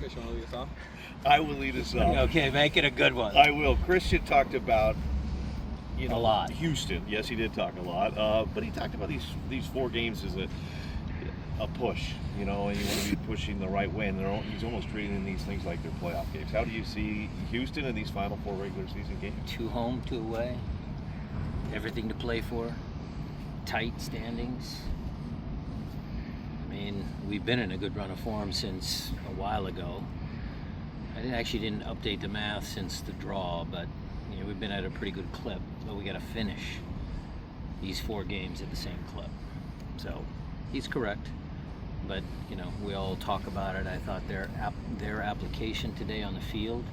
Christian, want to lead us off? I will lead us off. Okay, make it a good one. I will. Christian talked about, A lot. Houston. Yes, he did talk a lot. But he talked about these 4 games as a push, and you want to be pushing the right way. And he's almost treating these things like they're playoff games. How do you see Houston in these final 4 regular season games? 2 home, 2 away. Everything to play for. Tight standings. I mean, we've been in a good run of form since a while ago. I didn't update the math since the draw, but we've been at a pretty good clip. But we got to finish these 4 games at the same clip. So he's correct. But we all talk about it. I thought their application today on the field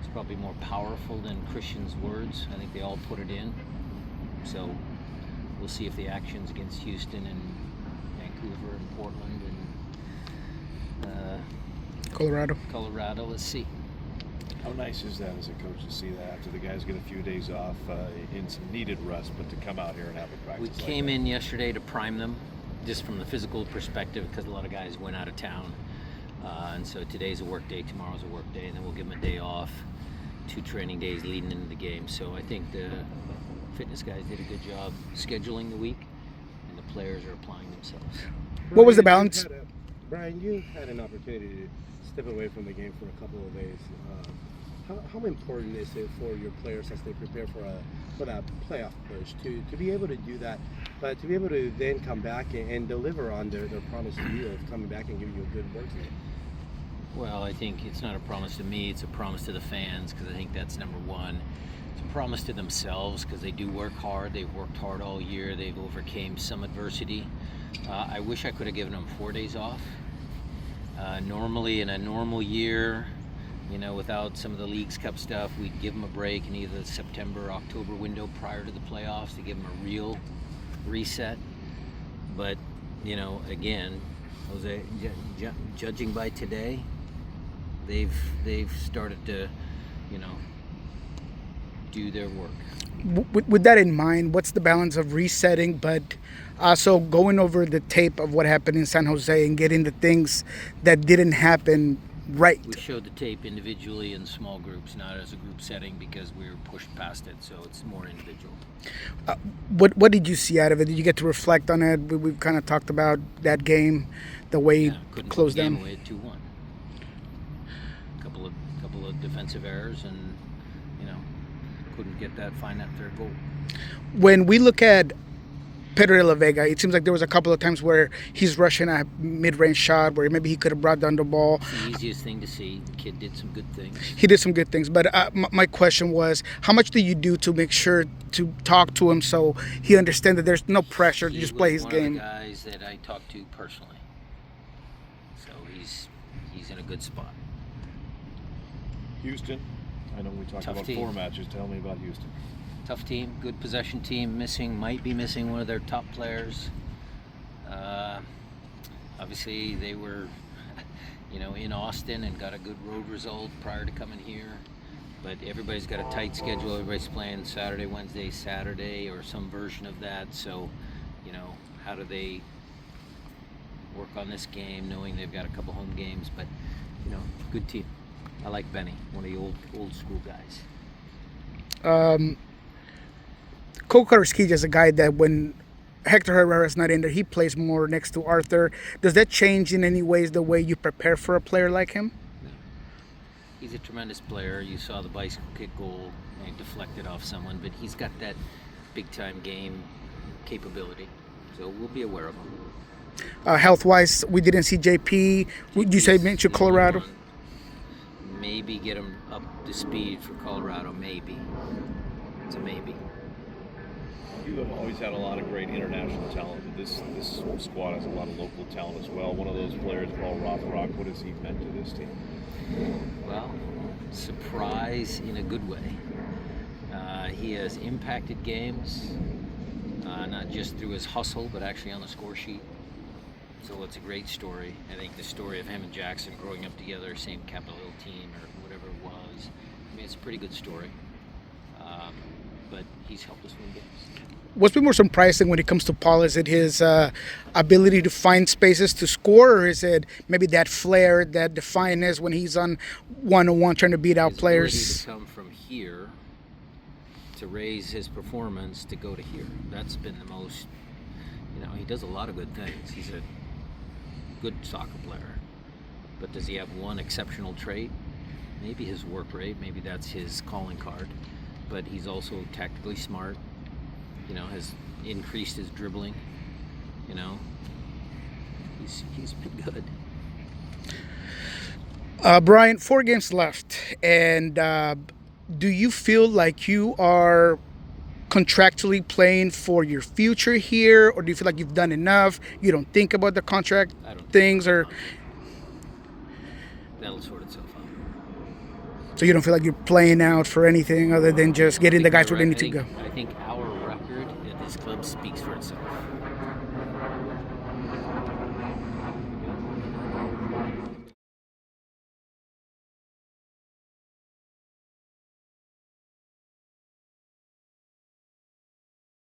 is probably more powerful than Christian's words. I think they all put it in. So we'll see if the actions against Houston and Vancouver and Portland and Colorado. Let's see. How nice is that as a coach to see that after the guys get a few days off in some needed rest, but to come out here and have a practice? We came in yesterday to prime them, just from the physical perspective, because a lot of guys went out of town. And so today's a work day, tomorrow's a work day, and then we'll give them a day off, 2 training days leading into the game. So I think the fitness guys did a good job scheduling the week, and the players are applying themselves. What was the balance? Brian, you had an opportunity to step away from the game for a couple of days. How important is it for your players as they prepare for that playoff push to be able to do that, but to be able to then come back and deliver on their promise to you of coming back and giving you a good work day? Well, I think it's not a promise to me, it's a promise to the fans, because I think that's number one. It's a promise to themselves, because they do work hard. They've worked hard all year. They've overcame some adversity. I wish I could have given them 4 days off. Normally, in a normal year, without some of the Leagues Cup stuff, we'd give them a break in either the September or October window prior to the playoffs to give them a real reset. But, again, Jose, judging by today, they've started to, do their work. With that in mind, what's the balance of resetting, but also going over the tape of what happened in San Jose and getting the things that didn't happen right? We showed the tape individually in small groups, not as a group setting, because we were pushed past it, so it's more individual. What did you see out of it? Did you get to reflect on it? We've kind of talked about that game, the way it closed down. Away at 2-1. Couple of defensive errors, and couldn't find that third goal. When we look at Pedro de la Vega, it seems like there was a couple of times where he's rushing a mid-range shot where maybe he could have brought down the ball. It's the easiest thing to see. The kid did some good things. He did some good things, but my question was, how much do you do to make sure to talk to him so he understands that there's no pressure to just play his game? He was one of the guys that I talked to personally, so he's in a good spot. Houston, I know we talked Tough about team. 4 matches. Tell me about Houston. Tough team, good possession team. Might be missing one of their top players. Obviously, they were, in Austin and got a good road result prior to coming here. But everybody's got a tight schedule. Everybody's playing Saturday, Wednesday, Saturday, or some version of that. So, how do they work on this game, knowing they've got a couple home games? But, good team. I like Benny, one of the old school guys. Coco Carrasquilla is a guy that when Hector Herrera's not in there, he plays more next to Arthur. Does that change in any ways the way you prepare for a player like him? No. He's a tremendous player. You saw the bicycle kick goal and deflected off someone, but he's got that big-time game capability. So we'll be aware of him. Health-wise, we didn't see JP. Would you say mention Colorado? Maybe get him up to speed for Colorado, maybe. It's a maybe. You have always had a lot of great international talent, but this squad has a lot of local talent as well. One of those players, Paul Rothrock, what has he meant to this team? Well, surprise in a good way. He has impacted games, not just through his hustle, but actually on the score sheet. So it's a great story. I think the story of him and Jackson growing up together, same Capitol Hill team or whatever it was, it's a pretty good story. But he's helped us win games. what's been more surprising when it comes to Paul? Is it his ability to find spaces to score, or is it maybe that flair, that defiance when he's on one-on-one trying to beat out His players? ability to come from here to raise his performance to go to here. That's been the most. He does a lot of good things. He's a good soccer player, but does he have one exceptional trait? Maybe his work rate. Maybe that's his calling card. But he's also tactically smart. Has increased his dribbling. He's been good. Brian, 4 games left, and do you feel like you are contractually playing for your future here, or do you feel like you've done enough? You don't think about the contract I don't things, or that'll sort itself out. so you don't feel like you're playing out for anything other than just getting the guys where they need to go? I think our record at this club speaks for itself.